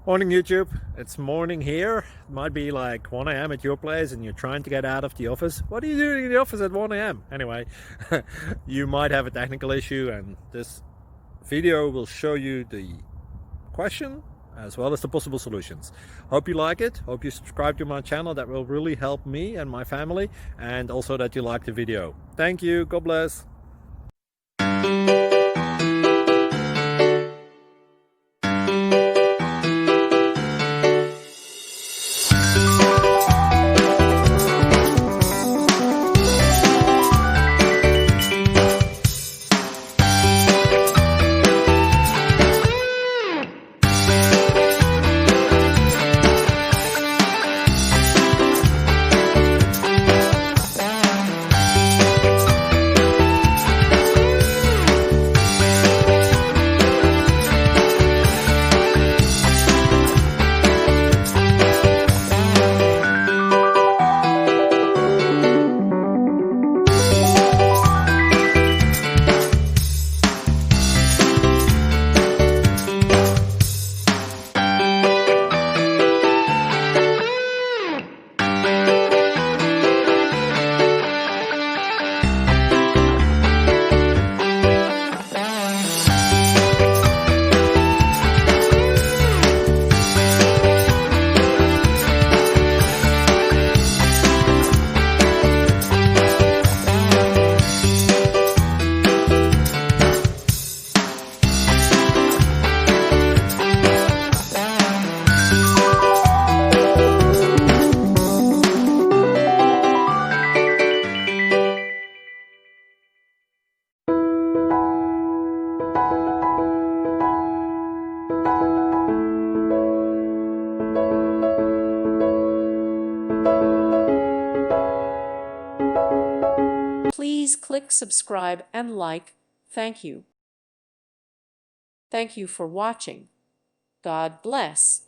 Morning YouTube, it's morning here. It might be like 1 a.m. at your place and you're trying to get out of the office. What are you doing in the office at 1 a.m.? Anyway, you might have a technical issue and this video will show you the question as well as the possible solutions. Hope you like it, hope you subscribe to my channel. That will really help me and my family, and also that you like the video. Thank you, God bless. Please click subscribe and like. Thank you. Thank you for watching. God bless.